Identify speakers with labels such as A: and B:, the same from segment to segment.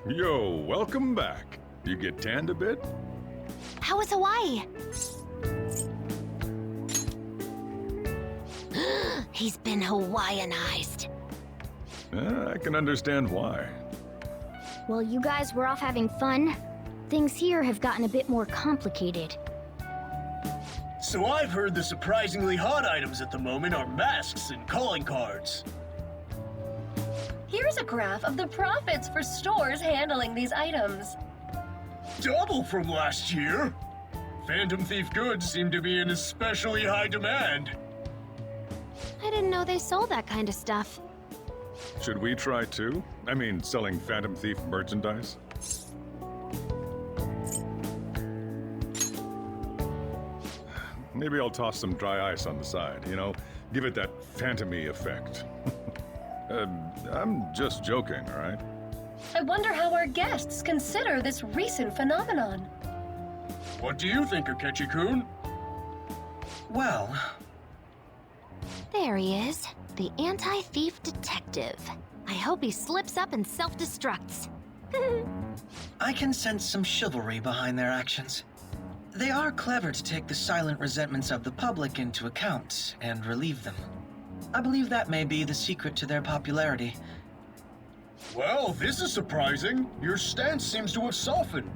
A: Yo, welcome back. You get tanned a bit?
B: How was Hawaii? He's been Hawaiianized.
A: I can understand why.
C: While you guys were off having fun, things here have gotten a bit more complicated.
D: So I've heard the surprisingly hot items at the moment are masks and calling cards.
E: Here's a graph of the profits for stores handling these items.
D: Double from last year. Phantom Thief goods seem to be in especially high demand.
B: I didn't know they sold that kind of stuff.
A: Should we try too? I mean, selling Phantom Thief merchandise? Maybe I'll toss some dry ice on the side, you know? Give it that phantom-y effect. I'm just joking, all right?
E: I wonder how our guests consider this recent phenomenon.
D: What do you think, Akechi-kun?
F: Well,
B: There he is, the anti-thief detective. I hope he slips up and self-destructs.
F: I can sense some chivalry behind their actions. They are clever to take the silent resentments of the public into account and relieve them. I believe that may be the secret to their popularity.
D: Well, this is surprising. Your stance seems to have softened.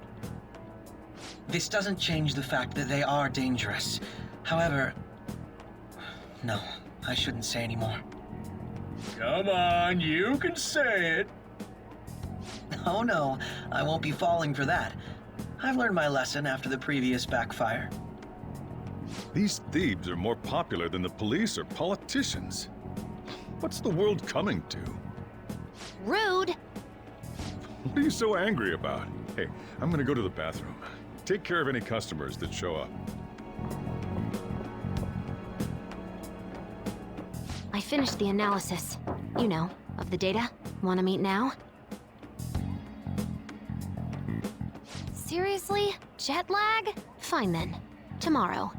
F: This doesn't change the fact that they are dangerous. However, no, I shouldn't say any more.
D: Come on, you can say it.
F: Oh no, I won't be falling for that. I've learned my lesson after the previous backfire.
A: These thieves are more popular than the police or politicians. What's the world coming to?
B: Rude!
A: What are you so angry about? Hey, I'm gonna go to the bathroom. Take care of any customers that show up.
B: I finished the analysis. You know, of the data. Wanna meet now? Seriously? Jet lag? Fine then. Tomorrow.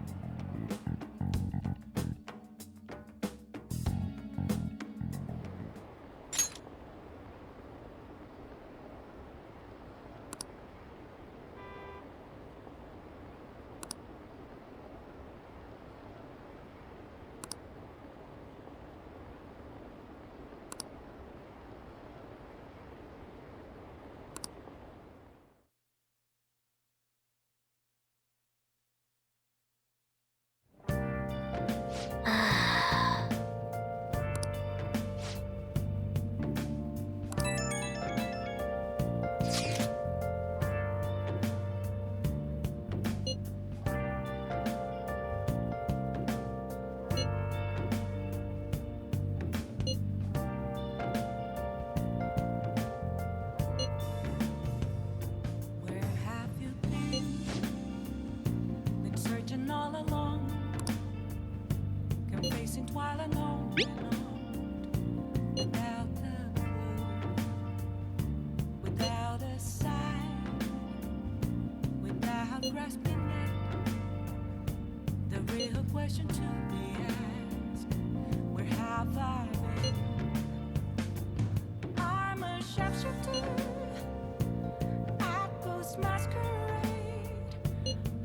G: Where have you been? Been searching all along, confessing while alone, without a clue, without a sign, without grasping it. The real question to be asked: where have I been? I'm a sharpshooter. Ghost masquerade,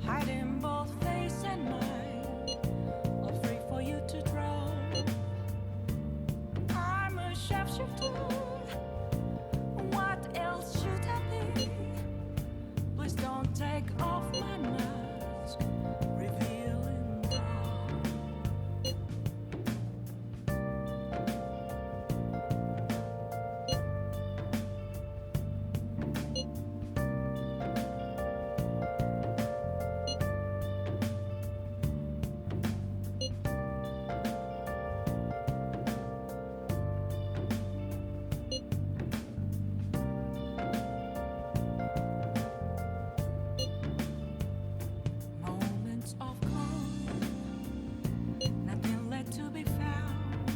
G: hiding both face and mind, all free for you to draw. I'm a sharpshooter. What else should I be? Please don't take off my mask, revealing all. Moments of calm, nothing left to be found.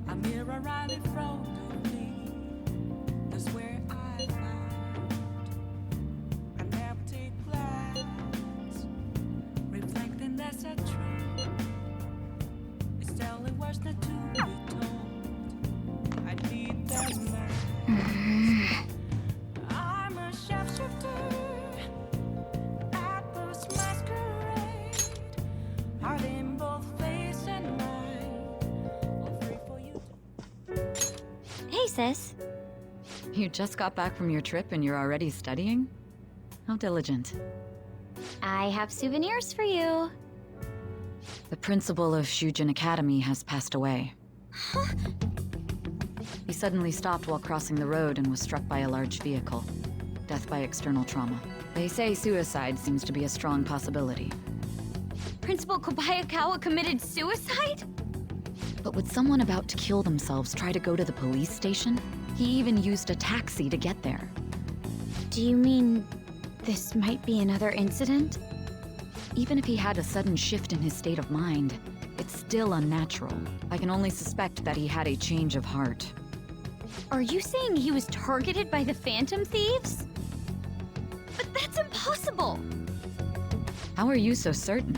G: A mirror right in front of me, that's where I found an empty glass, reflecting that's a truth. It's telling words not to be told. I need that man.
B: sis.
H: You just got back from your trip and you're already studying? How diligent.
B: I have souvenirs for you.
H: The principal of Shujin Academy has passed away. He suddenly stopped while crossing the road and was struck by a large vehicle. Death by external trauma. They say suicide seems to be a strong possibility.
B: Principal Kobayakawa committed suicide?
H: But would someone about to kill themselves try to go to the police station? He even used a taxi to get there.
B: Do you mean this might be another incident?
H: Even if he had a sudden shift in his state of mind, it's still unnatural. I can only suspect that he had a change of heart.
B: Are you saying he was targeted by the Phantom Thieves? But that's impossible!
H: How are you so certain?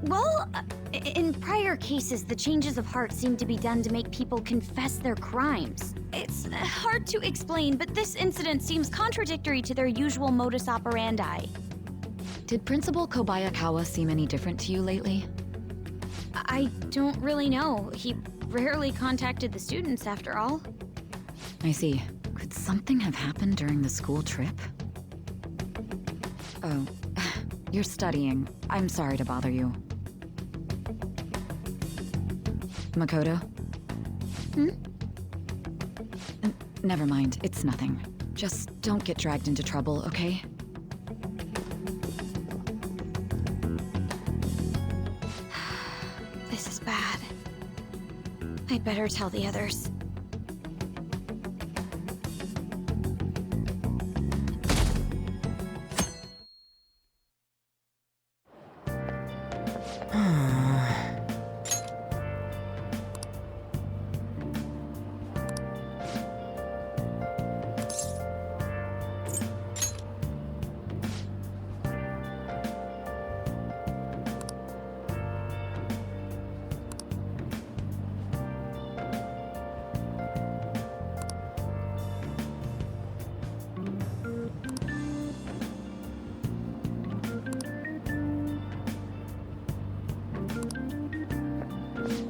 B: Well, in prior cases, the changes of heart seem to be done to make people confess their crimes. It's hard to explain, but this incident seems contradictory to their usual modus operandi.
H: Did Principal Kobayakawa seem any different to you lately?
B: I don't really know. He rarely contacted the students, after all.
H: I see. Could something have happened during the school trip? Oh, you're studying. I'm sorry to bother you. Makoto? Never mind, it's nothing. Just don't get dragged into trouble, okay?
B: This is bad. I'd better tell the others.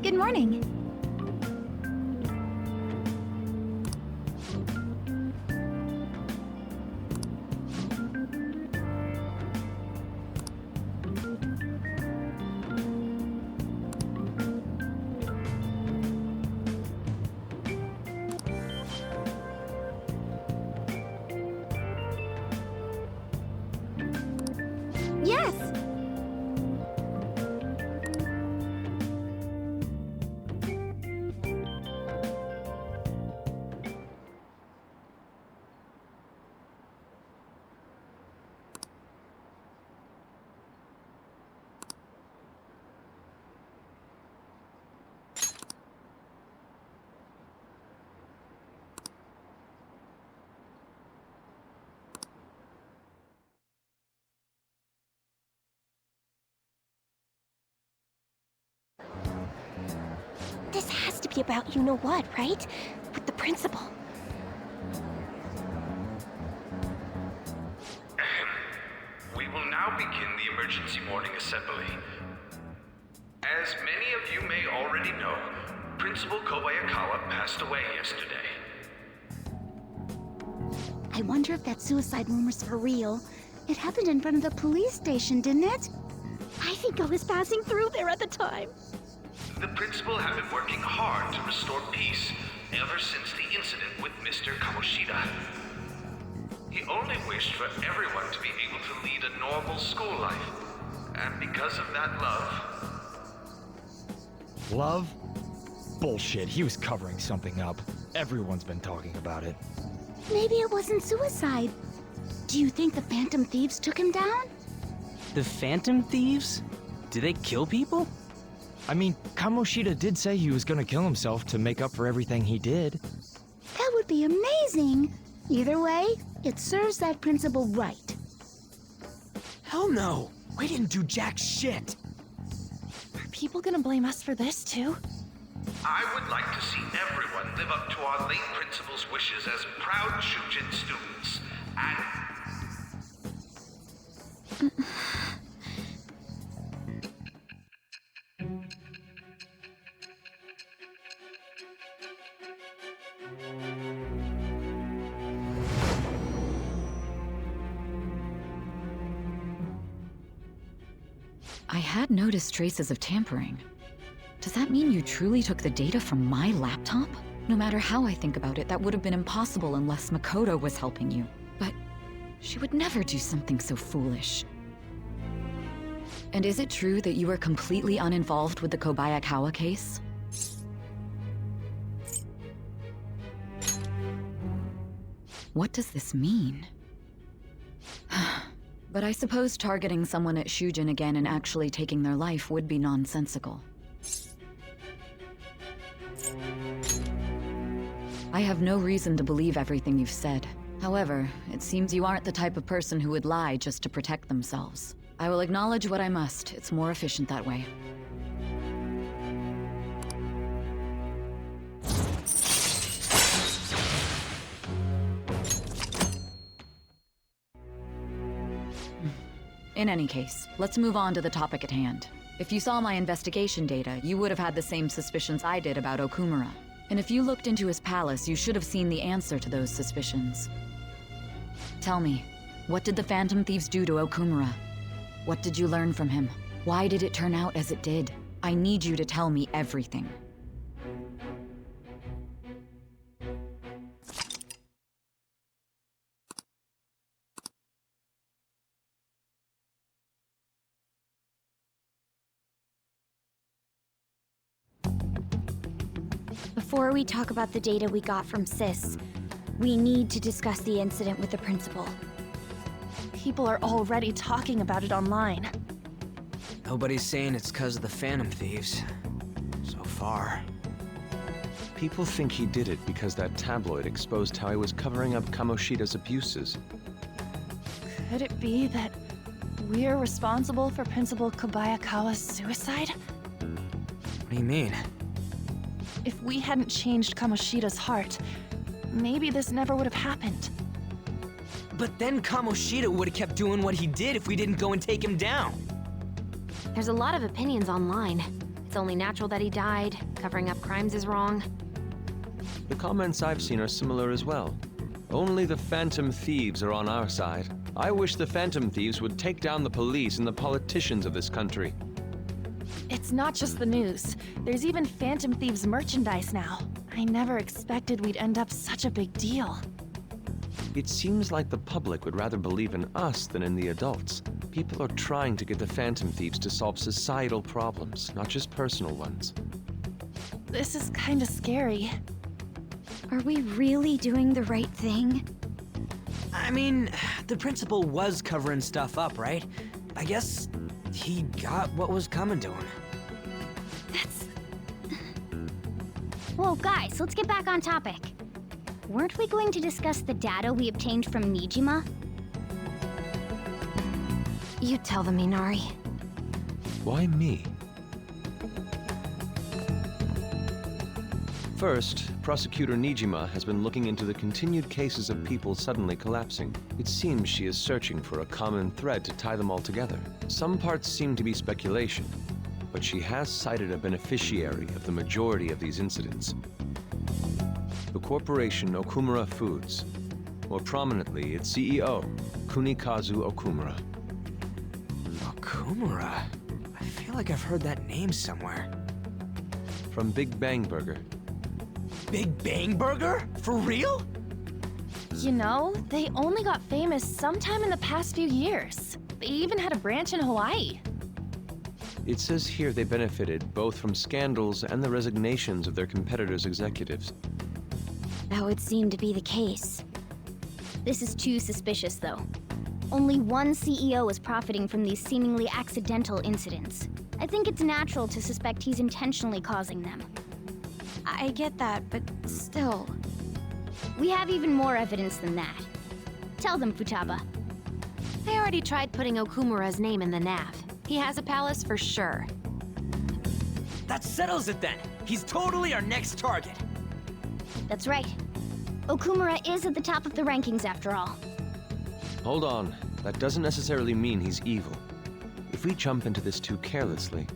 C: Good morning. Yes! This has to be about you-know-what, right? With the principal.
I: We will now begin the emergency morning assembly. As many of you may already know, Principal Kobayakawa passed away yesterday.
C: I wonder if that suicide rumor's for real. It happened in front of the police station, didn't it? I think I was passing through there at the time.
I: The principal had been working hard to restore peace ever since the incident with Mr. Kamoshida. He only wished for everyone to be able to lead a normal school life. And because of that love...
J: Love? Bullshit, he was covering something up. Everyone's been talking about it.
C: Maybe it wasn't suicide. Do you think the Phantom Thieves took him down?
K: The Phantom Thieves? Do they kill people?
J: I mean, Kamoshida did say he was gonna kill himself to make up for everything he did.
C: That would be amazing. Either way, it serves that principal right.
K: Hell no! We didn't do jack shit!
E: Are people gonna blame us for this, too?
I: I would like to see everyone live up to our late principal's wishes as proud Shujin students, and...
H: I had noticed traces of tampering. Does that mean you truly took the data from my laptop? No matter how I think about it, that would have been impossible unless Makoto was helping you. But she would never do something so foolish. And is it true that you were completely uninvolved with the Kobayakawa case? What does this mean? But I suppose targeting someone at Shujin again and actually taking their life would be nonsensical. I have no reason to believe everything you've said. However, it seems you aren't the type of person who would lie just to protect themselves. I will acknowledge what I must. It's more efficient that way. In any case, let's move on to the topic at hand. If you saw my investigation data, you would have had the same suspicions I did about Okumura. And if you looked into his palace, you should have seen the answer to those suspicions. Tell me, what did the Phantom Thieves do to Okumura? What did you learn from him? Why did it turn out as it did? I need you to tell me everything.
B: Before we talk about the data we got from Sis, we need to discuss the incident with the principal.
L: People are already talking about it online.
K: Nobody's saying it's because of the Phantom Thieves. So far.
M: People think he did it because that tabloid exposed how he was covering up Kamoshida's abuses.
L: Could it be that we're responsible for Principal Kobayakawa's suicide?
K: What do you mean?
L: If we hadn't changed Kamoshida's heart, maybe this never would have happened.
K: But then Kamoshida would have kept doing what he did if we didn't go and take him down.
N: There's a lot of opinions online. It's only natural that he died. Covering up crimes is wrong.
M: The comments I've seen are similar as well. Only the Phantom Thieves are on our side. I wish the Phantom Thieves would take down the police and the politicians of this country.
L: It's not just the news. There's even Phantom Thieves merchandise now. I never expected we'd end up such a big deal.
M: It seems like the public would rather believe in us than in the adults. People are trying to get the Phantom Thieves to solve societal problems, not just personal ones.
L: This is kinda scary.
B: Are we really doing the right thing?
K: I mean, the principal was covering stuff up, right? I guess he got what was coming to him.
C: Whoa, guys, let's get back on topic. Weren't we going to discuss the data we obtained from Nijima?
N: You tell them, Minari.
M: Why me? First, Prosecutor Nijima has been looking into the continued cases of people suddenly collapsing. It seems she is searching for a common thread to tie them all together. Some parts seem to be speculation, but she has cited a beneficiary of the majority of these incidents. The corporation Okumura Foods. More prominently, its CEO, Kunikazu Okumura.
K: Okumura? I feel like I've heard that name somewhere.
M: From Big Bang Burger.
K: Big Bang Burger? For real?
L: You know, they only got famous sometime in the past few years. They even had a branch in Hawaii.
M: It says here they benefited both from scandals and the resignations of their competitors' executives.
B: That would seem to be the case.
C: This is too suspicious, though. Only one CEO is profiting from these seemingly accidental incidents. I think it's natural to suspect he's intentionally causing them.
B: I get that, but still.
C: We have even more evidence than that. Tell them, Futaba.
N: They already tried putting Okumura's name in the nav. He has a palace for sure.
K: That settles it then. He's totally our next target.
C: That's right. Okumura is at the top of the rankings after all.
M: Hold on. That doesn't necessarily mean he's evil. If we jump into this too carelessly.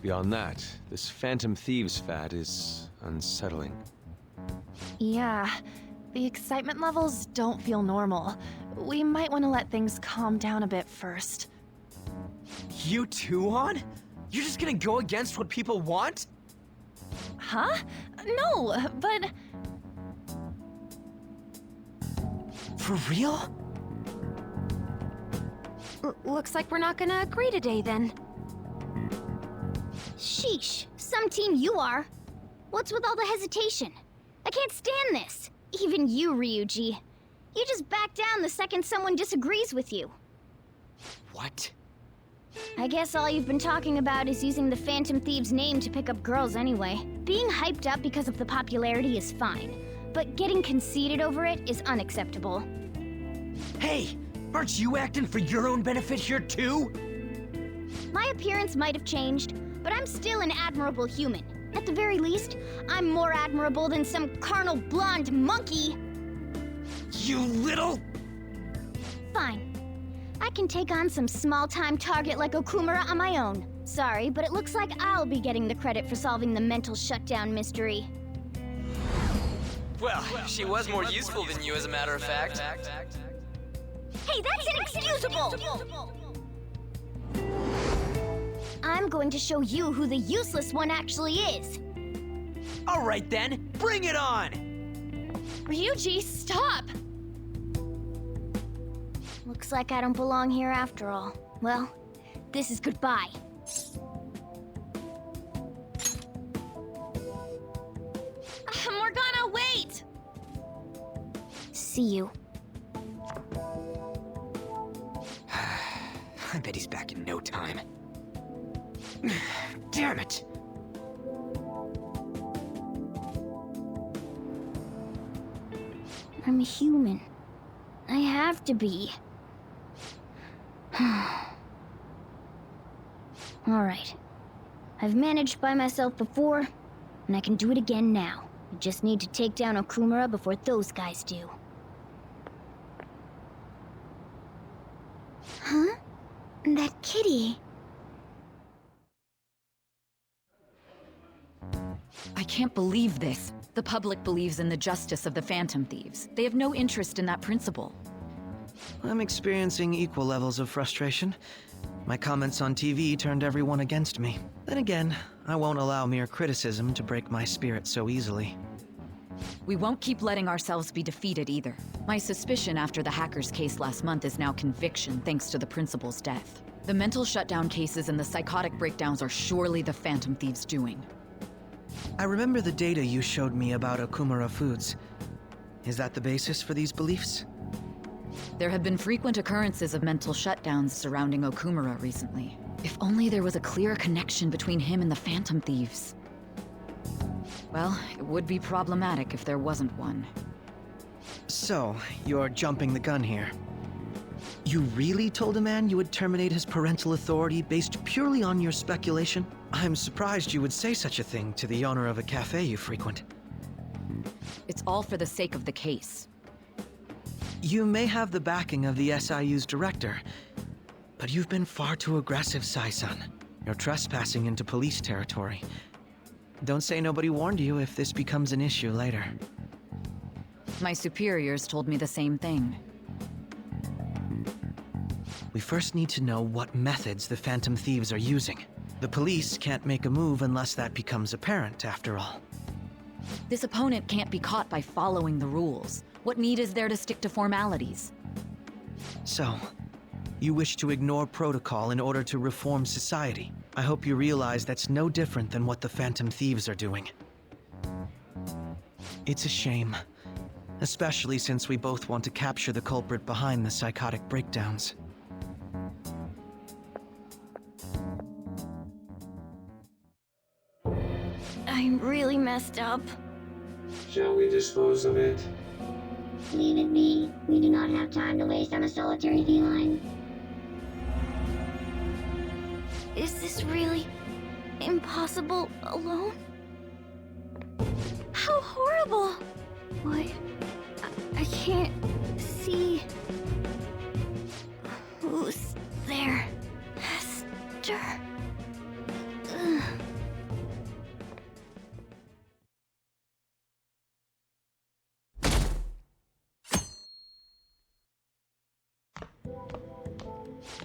M: Beyond that, this Phantom Thieves fad is unsettling.
L: Yeah, the excitement levels don't feel normal. We might want to let things calm down a bit first.
K: You too, On? You're just gonna go against what people want?
L: Huh? No, but...
K: For real?
N: Looks like we're not gonna agree today, then.
C: Sheesh, some team you are. What's with all the hesitation? I can't stand this. Even you, Ryuji. You just back down the second someone disagrees with you.
K: What?
C: I guess all you've been talking about is using the Phantom Thieves' name to pick up girls anyway. Being hyped up because of the popularity is fine, but getting conceited over it is unacceptable.
K: Hey, aren't you acting for your own benefit here too?
C: My appearance might have changed, but I'm still an admirable human. At the very least, I'm more admirable than some carnal blonde monkey.
K: You little...
C: Fine. I can take on some small-time target like Okumura on my own. Sorry, but it looks like I'll be getting the credit for solving the mental shutdown mystery.
O: Well, she was more useful than you, as a matter of fact.
C: Hey, that's inexcusable! I'm going to show you who the useless one actually is.
K: All right then, bring it on!
L: Ryuji, stop!
C: Looks like I don't belong here after all. Well, this is goodbye.
L: Morgana, wait!
C: See you.
K: I bet he's back in no time. Damn it!
C: I'm a human. I have to be. Alright. I've managed by myself before, and I can do it again now. I just need to take down Okumura before those guys do. Huh? That kitty.
H: I can't believe this. The public believes in the justice of the Phantom Thieves. They have no interest in that principle.
F: I'm experiencing equal levels of frustration. My comments on TV turned everyone against me. Then again, I won't allow mere criticism to break my spirit so easily.
H: We won't keep letting ourselves be defeated either. My suspicion after the hackers case last month is now conviction thanks to the principal's death. The mental shutdown cases and the psychotic breakdowns are surely the Phantom Thieves' doing.
F: I remember the data you showed me about Okumura Foods. Is that the basis for these beliefs?
H: There have been frequent occurrences of mental shutdowns surrounding Okumura recently. If only there was a clear connection between him and the Phantom Thieves. Well, it would be problematic if there wasn't one.
F: So, you're jumping the gun here. You really told a man you would terminate his parental authority based purely on your speculation? I'm surprised you would say such a thing to the owner of a cafe you frequent.
H: It's all for the sake of the case.
F: You may have the backing of the SIU's director, but you've been far too aggressive, Sai-san. You're trespassing into police territory. Don't say nobody warned you if this becomes an issue later.
H: My superiors told me the same thing.
F: We first need to know what methods the Phantom Thieves are using. The police can't make a move unless that becomes apparent, after all.
H: This opponent can't be caught by following the rules. What need is there to stick to formalities?
F: So, you wish to ignore protocol in order to reform society. I hope you realize that's no different than what the Phantom Thieves are doing. It's a shame. Especially since we both want to capture the culprit behind the psychotic breakdowns.
C: I'm really messed up.
P: Shall we dispose of it?
Q: Leave it be. We do not have time to waste on a solitary feline.
C: Is this really impossible alone? How horrible! What? I can't see who's there. Hester. Ugh.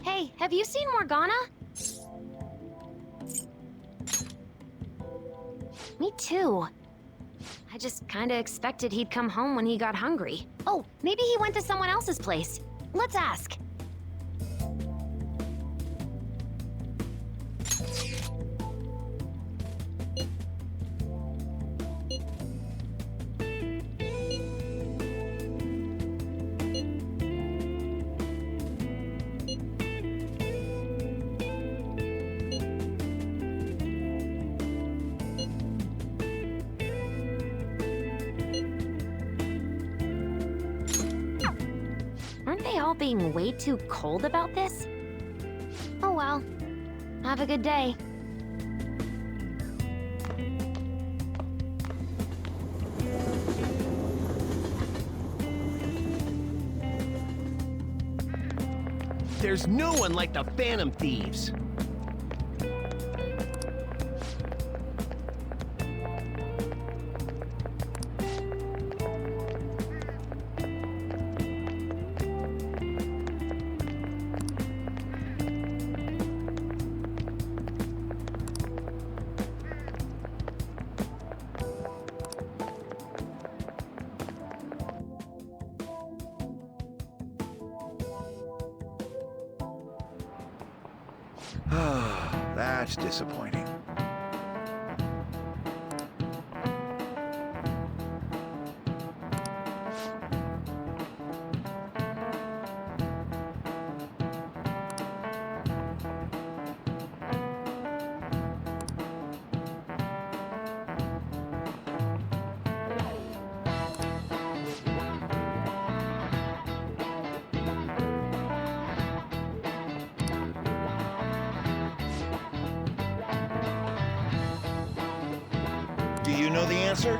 N: Hey, have you seen Morgana? Me too. I just kinda expected he'd come home when he got hungry. Oh, maybe he went to someone else's place. Let's ask. Aren't they all being way too cold about this? Oh well. Have a good day.
R: There's no one like the Phantom Thieves.
S: That's disappointing. Do you know the answer?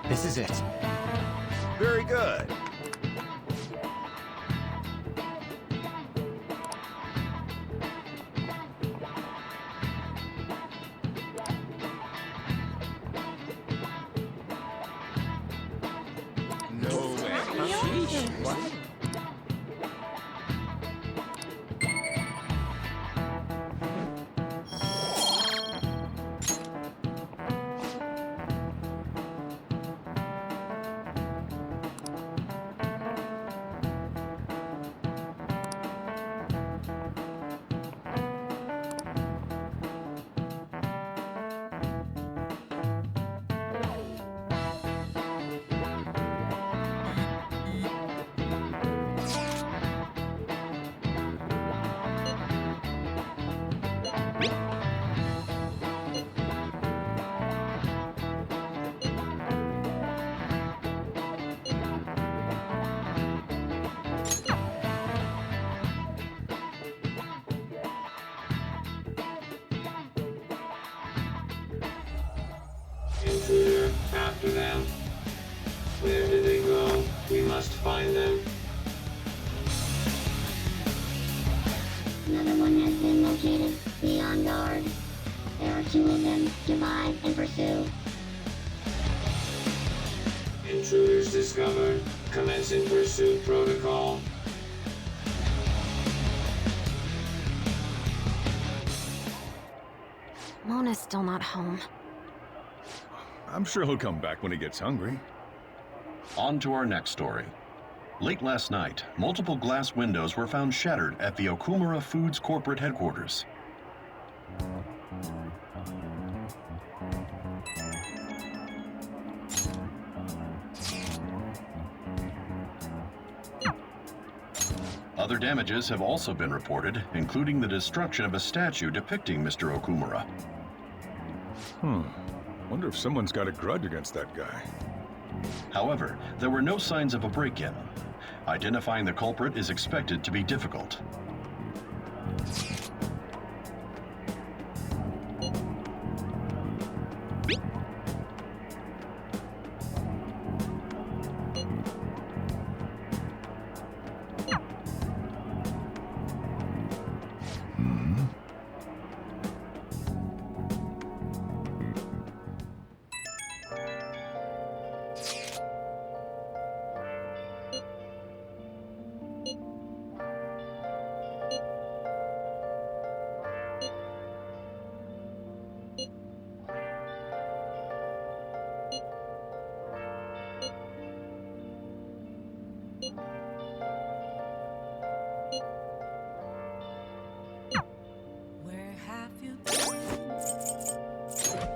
R: This is it.
S: Very good. No way. What?
P: Intruder, after them. Where did they go? We must find them.
Q: Another one has been located. Be on guard. There are 2 of them. Divide and pursue.
P: Intruders discovered. Commencing pursuit protocol.
N: Mona's still not home.
A: I'm sure he'll come back when he gets hungry.
T: On to our next story. Late last night, multiple glass windows were found shattered at the Okumura Foods corporate headquarters. Other damages have also been reported, including the destruction of a statue depicting Mr. Okumura.
A: Wonder if someone's got a grudge against that guy.
T: However, there were no signs of a break-in. Identifying the culprit is expected to be difficult.
G: Where have you been?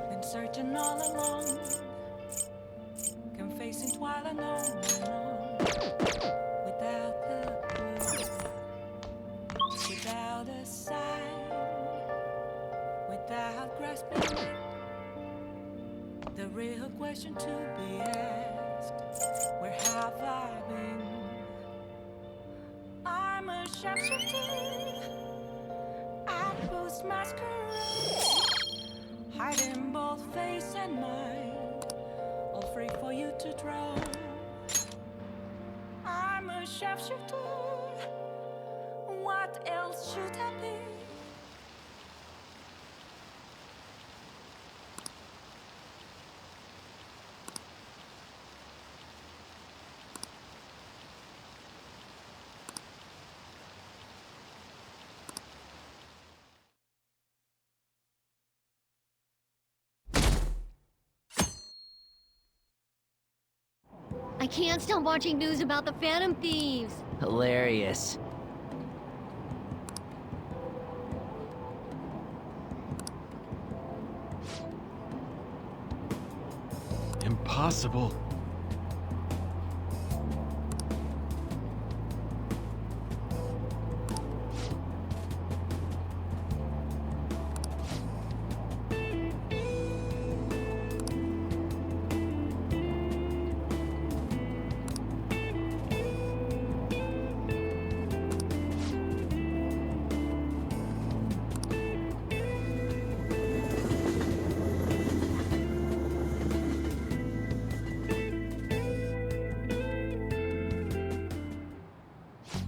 G: Been searching all along, confessing while alone, without a clue, without a sign, without grasping it. The real question to be asked: where have I been? I'm a sharpshooter. I boost masquerade, hiding both face and mind, all free for you to draw. I'm a sharpshooter. What else should I be?
Q: I can't stop watching news about the Phantom Thieves.
K: Hilarious.
J: Impossible.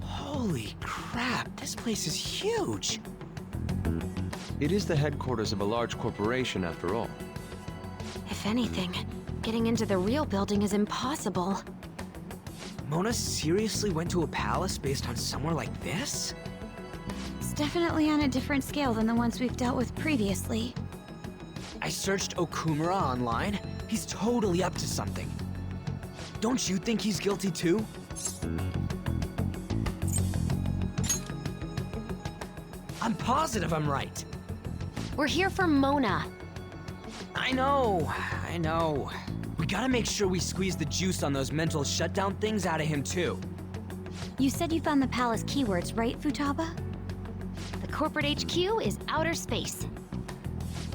K: Holy crap, this place is huge.
M: It is the headquarters of a large corporation, after all.
N: If anything, getting into the real building is impossible.
K: Mona seriously went to a palace based on somewhere like this?
B: It's definitely on a different scale than the ones we've dealt with previously.
K: I searched Okumura online. He's totally up to something. Don't you think he's guilty too? I'm positive I'm right.
N: We're here for Mona.
K: I know. We gotta make sure we squeeze the juice on those mental shutdown things out of him too.
B: You said you found the palace keywords, right, Futaba?
N: The corporate HQ is outer space.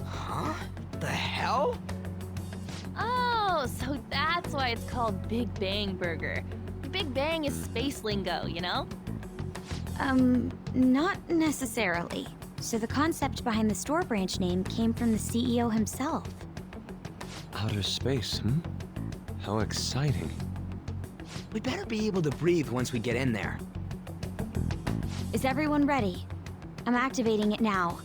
K: Huh? The hell?
L: Oh, so that's why it's called Big Bang Burger. Big Bang is space lingo, you know?
B: Not necessarily. So the concept behind the store branch name came from the CEO himself.
M: Outer space, hmm? How exciting.
K: We better be able to breathe once we get in there.
B: Is everyone ready? I'm activating it now.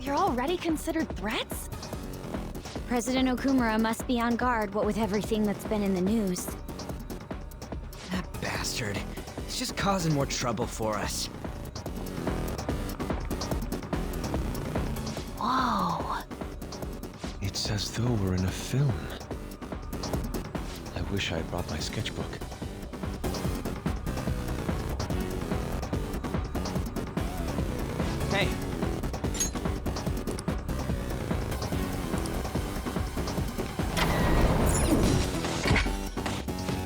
L: You're already considered threats?
B: President Okumura must be on guard, what with everything that's been in the news.
K: That bastard. He's just causing more trouble for us.
B: Whoa.
M: It's as though we're in a film. I wish I had brought my sketchbook.
K: Hey.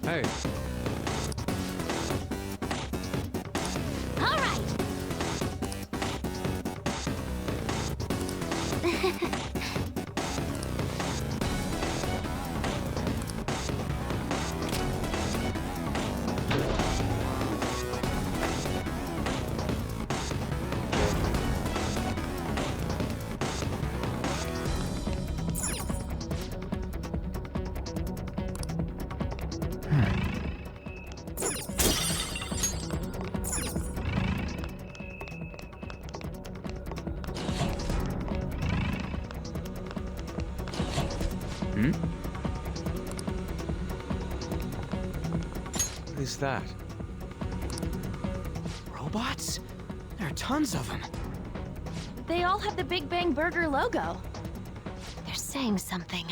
M: Hey.
Q: All right.
M: is that?
K: Robots? There are tons of them.
L: They all have the Big Bang Burger logo.
N: They're saying something.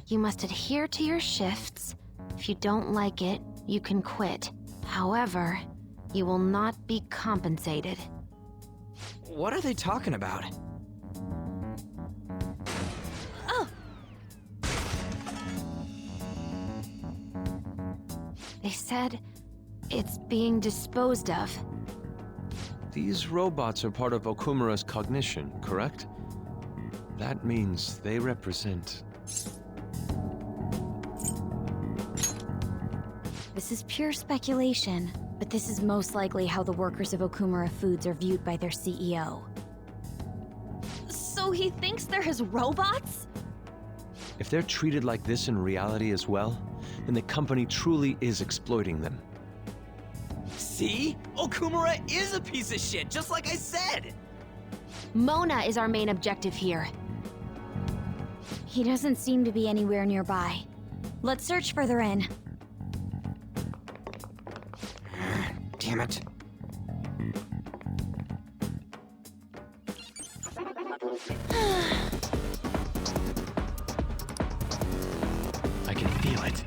N: You must adhere to your shifts. If you don't like it, you can quit. However, you will not be compensated.
K: What are they talking about?
L: Oh!
N: They said it's being disposed of.
M: These robots are part of Okumura's cognition, correct? That means they represent...
B: This is pure speculation, but this is most likely how the workers of Okumura Foods are viewed by their CEO.
L: So he thinks they're his robots?
M: If they're treated like this in reality as well, then the company truly is exploiting them.
K: See? Okumura is a piece of shit, just like I said!
N: Mona is our main objective here.
B: He doesn't seem to be anywhere nearby. Let's search further in.
K: Damn it.
J: I can feel it.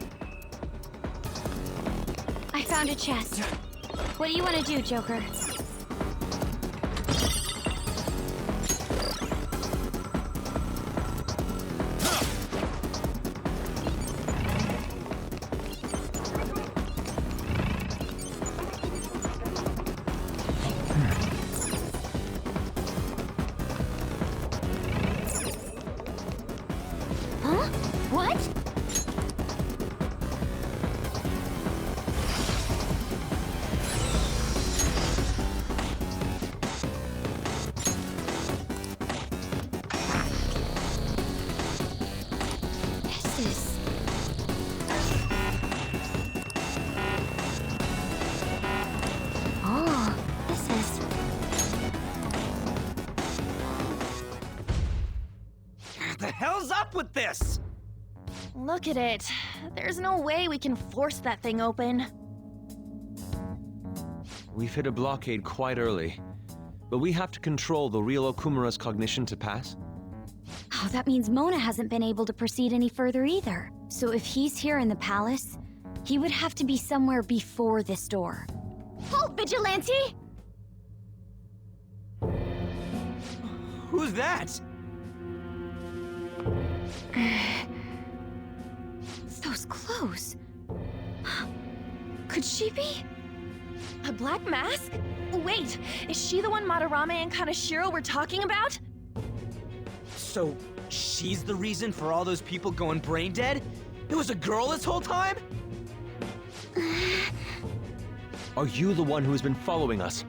B: I found a chest. What do you want to do, Joker?
C: Huh? What?
K: The hell's up with this?
L: Look at it. There's no way we can force that thing open.
M: We've hit a blockade quite early, but we have to control the real Okumura's cognition to pass.
B: Oh, that means Mona hasn't been able to proceed any further either. So if he's here in the palace, he would have to be somewhere before this door.
C: Halt, Vigilante!
K: Who's that?
B: Those clothes. Could she be?
L: A black mask? Wait, is she the one Madarame and Kaneshiro were talking about?
K: So, she's the reason for all those people going brain dead? It was a girl this whole time?
M: Are you the one who has been following us?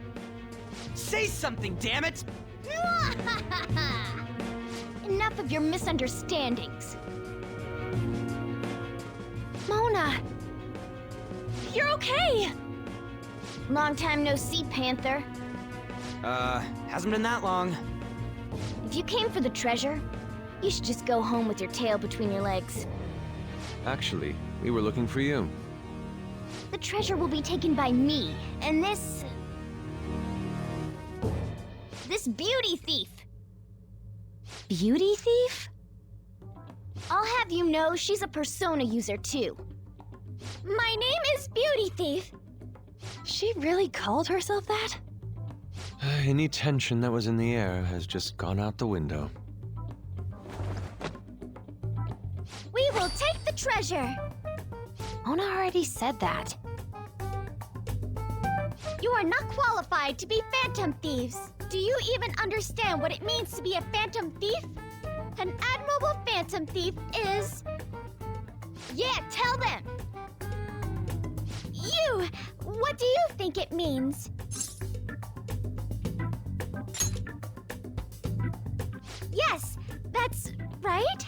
K: Say something, damn it!
C: Enough of your misunderstandings.
B: Mona!
L: You're okay!
C: Long time no see, Panther.
K: Hasn't been that long.
C: If you came for the treasure, you should just go home with your tail between your legs.
M: Actually, we were looking for you.
C: The treasure will be taken by me, and this beauty thief.
B: Beauty thief?
C: I'll have you know she's a Persona user too. My name is Beauty Thief.
L: She really called herself that?
M: Any tension that was in the air has just gone out the window.
C: We will take the treasure.
N: Mona already said that.
C: You are not qualified to be Phantom Thieves. Do you even understand what it means to be a Phantom Thief? An admirable Phantom Thief is... Yeah, tell them! You! What do you think it means? Yes, that's right.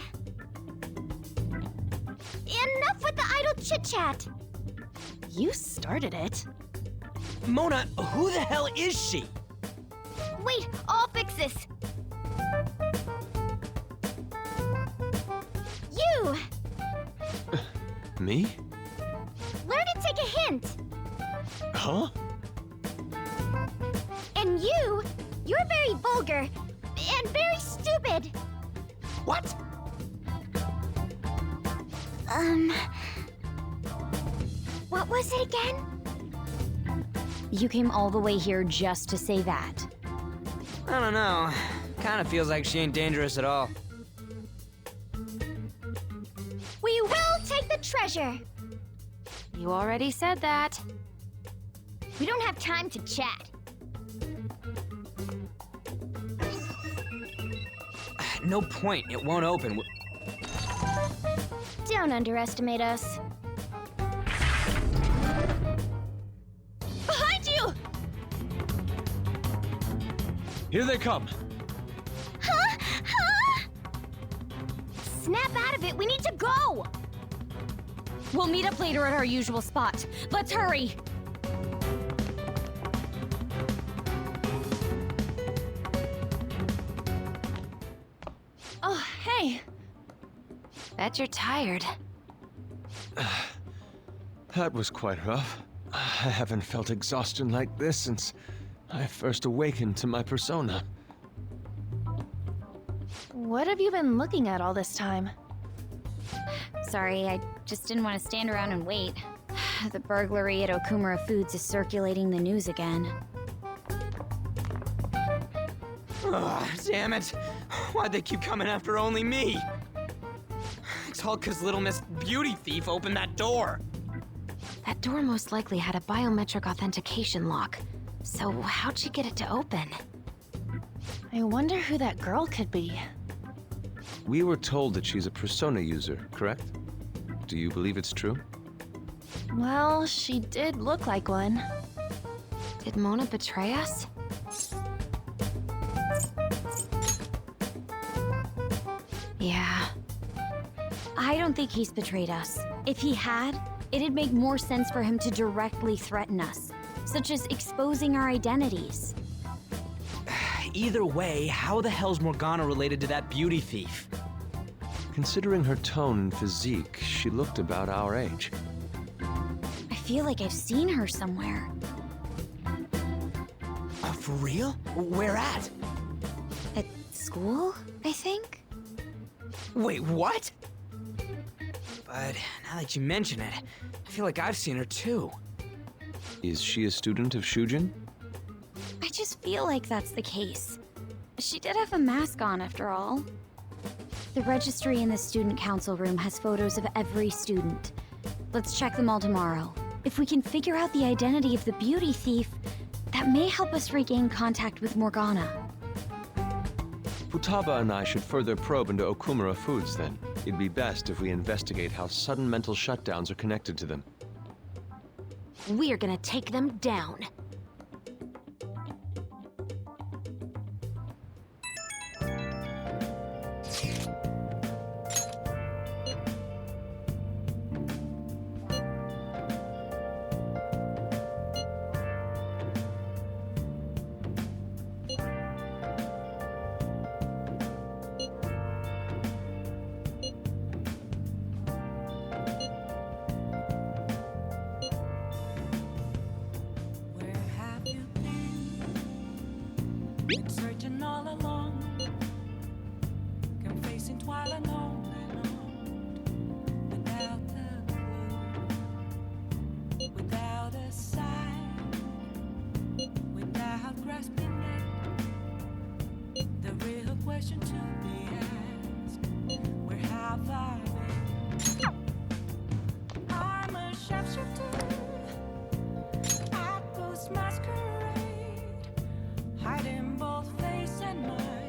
C: Enough with the idle chit-chat.
L: You started it.
K: Mona, who the hell is she?
C: Wait, I'll fix this. You!
M: Me?
C: Learn hint.
J: Huh?
C: And you're very vulgar and very stupid.
R: What?
C: What was it again?
B: You came all the way here just to say that.
K: I don't know. Kinda feels like she ain't dangerous at all.
C: We will take the treasure.
N: You already said that.
C: We don't have time to chat.
K: No point. It won't open.
C: Don't underestimate us. Behind you!
J: Here they come.
C: Huh? Huh? Snap out of it. We need to go.
B: We'll meet up later at our usual spot. Let's hurry!
L: Oh, hey.
N: Bet you're tired.
M: That was quite rough. I haven't felt exhaustion like this since I first awakened to my persona.
L: What have you been looking at all this time?
B: Sorry, I just didn't want to stand around and wait. The burglary at Okumura Foods is circulating the news again.
K: Ugh, damn it. Why'd they keep coming after only me? It's all 'cause Little Miss Beauty Thief opened that door.
N: That door most likely had a biometric authentication lock. So how'd she get it to open?
L: I wonder who that girl could be.
M: We were told that she's a persona user, correct? Do you believe it's true?
L: Well, she did look like one.
N: Did Mona betray us? Yeah.
B: I don't think he's betrayed us. If he had, it'd make more sense for him to directly threaten us, such as exposing our identities.
K: Either way, how the hell's Morgana related to that beauty thief?
M: Considering her tone and physique, she looked about our age.
B: I feel like I've seen her somewhere.
K: For real? Where at?
B: At school, I think?
K: Wait, what? But now that you mention it, I feel like I've seen her too.
M: Is she a student of Shujin?
B: I just feel like that's the case. She did have a mask on, after all. The registry in the student council room has photos of every student. Let's check them all tomorrow. If we can figure out the identity of the beauty thief, that may help us regain contact with Morgana.
M: Futaba and I should further probe into Okumura Foods then. It'd be best if we investigate how sudden mental shutdowns are connected to them.
N: We're gonna take them down.
G: Searching all along, confessing while alone without a clue, without a sign, without grasping it. The real question to be asked: where have I been? I'm a sharpshooter at Ghost Masquerade, hiding both face and mind.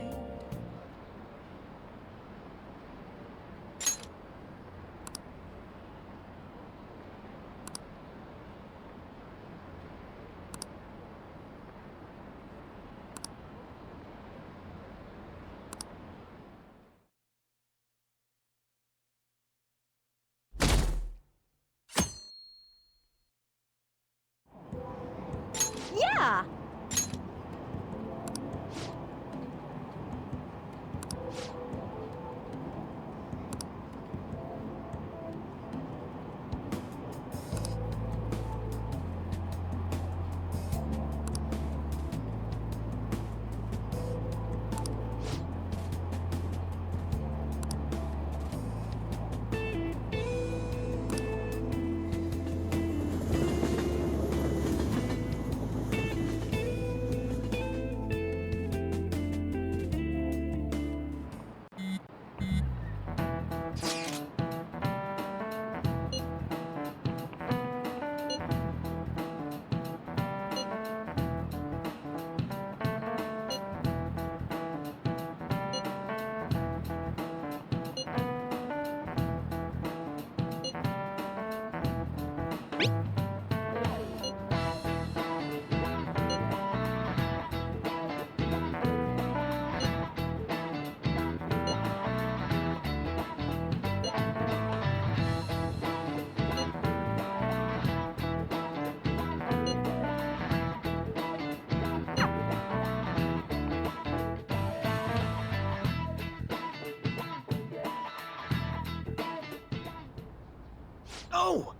R: Oh!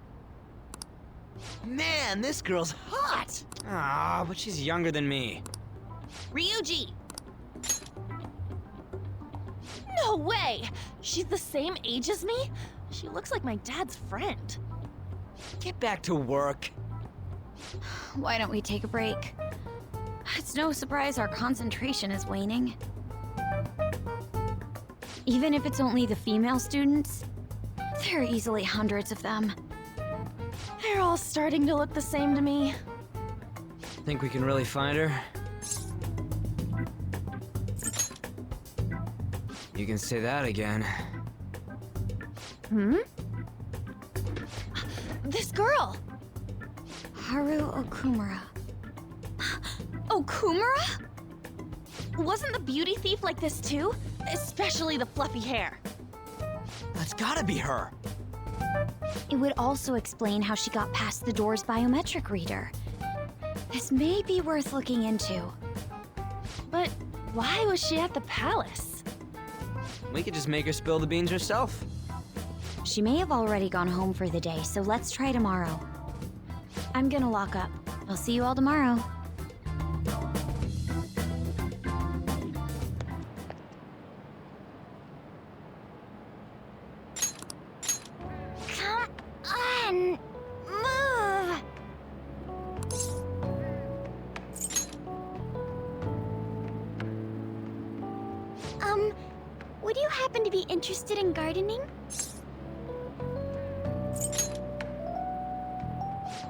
R: Man, this girl's hot!
K: Ah, but she's younger than me.
L: Ryuji! No way! She's the same age as me? She looks like my dad's friend.
K: Get back to work.
B: Why don't we take a break? It's no surprise our concentration is waning. Even if it's only the female students, there are easily hundreds of them.
L: They're all starting to look the same to me.
K: Think we can really find her? You can say that again.
L: Hmm? This girl!
B: Haru Okumura.
L: Okumura? Wasn't the beauty thief like this too? Especially the fluffy hair.
K: That's gotta be her.
B: It would also explain how she got past the door's biometric reader. This may be worth looking into.
L: But why was she at the palace?
K: We could just make her spill the beans herself.
B: She may have already gone home for the day, so let's try tomorrow. I'm gonna lock up. I'll see you all tomorrow.
C: Come on! Move! Would you happen to be interested in gardening?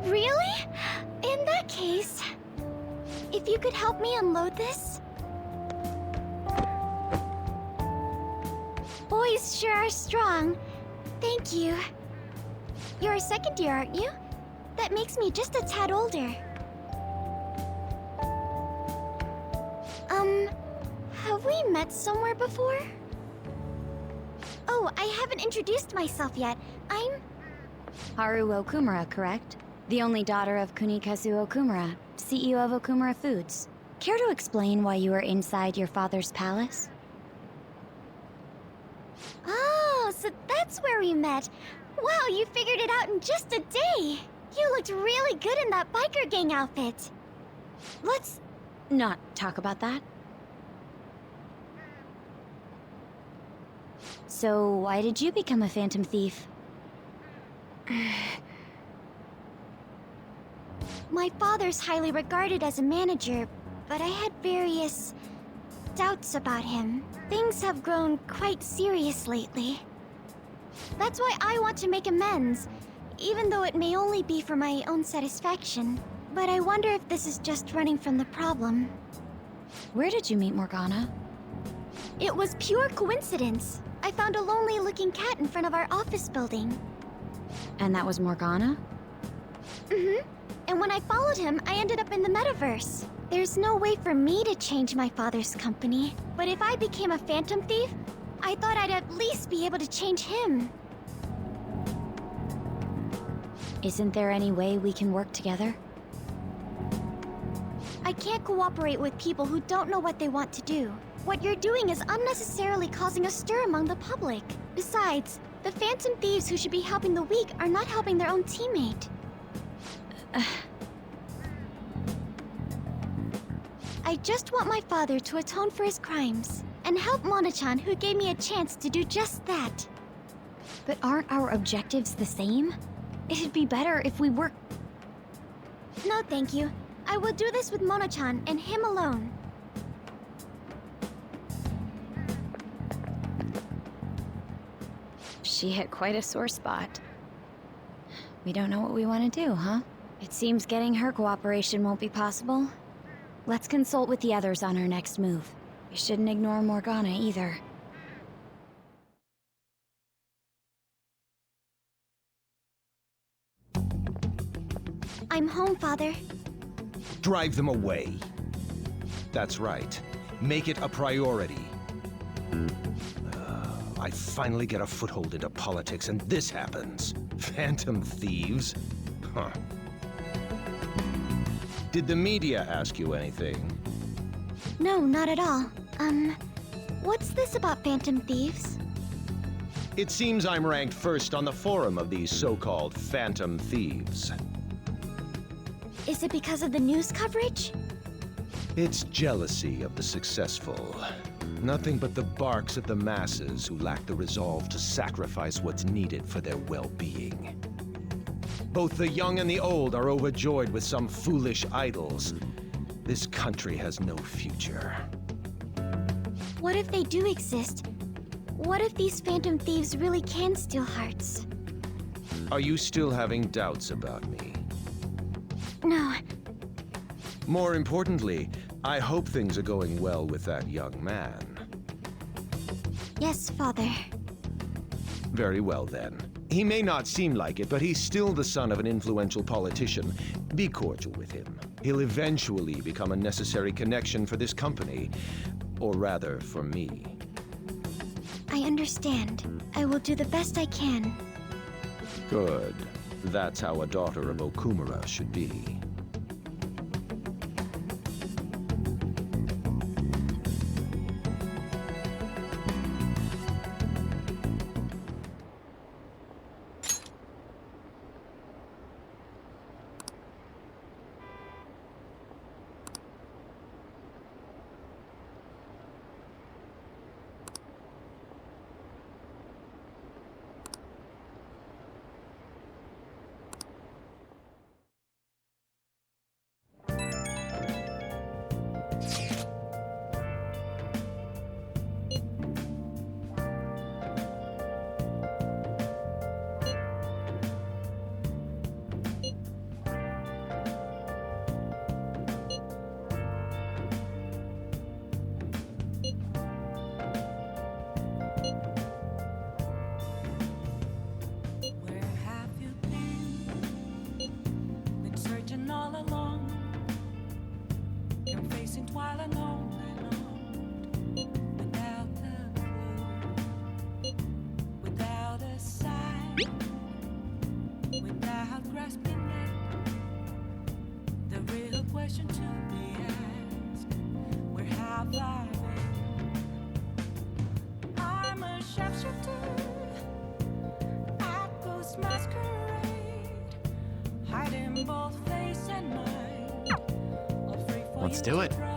C: Really? In that case, if you could help me unload this? Boys sure are strong. Thank you. You're a second year, aren't you? That makes me just a tad older. Have we met somewhere before? Oh, I haven't introduced myself yet. I'm...
B: Haru Okumura, correct? The only daughter of Kunikazu Okumura, CEO of Okumura Foods. Care to explain why you were inside your father's palace?
C: Oh, so that's where we met. Wow, you figured it out in just a day. You looked really good in that biker gang outfit.
B: Let's not talk about that. So, why did you become a phantom thief?
C: My father's highly regarded as a manager, but I had various doubts about him. Things have grown quite serious lately. That's why I want to make amends, even though it may only be for my own satisfaction. But I wonder if this is just running from the problem.
B: Where did you meet Morgana?
C: It was pure coincidence. I found a lonely-looking cat in front of our office building.
B: And that was Morgana?
C: Mm-hmm. And when I followed him, I ended up in the metaverse. There's no way for me to change my father's company. But if I became a phantom thief, I thought I'd at least be able to change him.
B: Isn't there any way we can work together?
C: I can't cooperate with people who don't know what they want to do. What you're doing is unnecessarily causing a stir among the public. Besides, the phantom thieves who should be helping the weak are not helping their own teammate. I just want my father to atone for his crimes, and help Mona-chan, who gave me a chance to do just that.
B: But aren't our objectives the same? It'd be better if we work...
C: No, thank you. I will do this with Mona-chan and him alone.
B: She hit quite a sore spot. We don't know what we want to do, huh? It seems getting her cooperation won't be possible. Let's consult with the others on our next move. We shouldn't ignore Morgana either.
C: I'm home, Father.
S: Drive them away. That's right. Make it a priority. I finally get a foothold into politics, and this happens. Phantom thieves? Huh. Did the media ask you anything?
C: No, not at all. What's this about phantom thieves?
S: It seems I'm ranked first on the forum of these so-called phantom thieves.
C: Is it because of the news coverage?
S: It's jealousy of the successful. Nothing but the barks of the masses who lack the resolve to sacrifice what's needed for their well-being. Both the young and the old are overjoyed with some foolish idols. This country has no future.
C: What if they do exist? What if these phantom thieves really can steal hearts?
S: Are you still having doubts about me?
C: No.
S: More importantly, I hope things are going well with that young man.
C: Yes, Father.
S: Very well then. He may not seem like it, but he's still the son of an influential politician. Be cordial with him. He'll eventually become a necessary connection for this company. Or rather, for me.
C: I understand. I will do the best I can.
S: Good. That's how a daughter of Okumura should be.
U: Let's do it.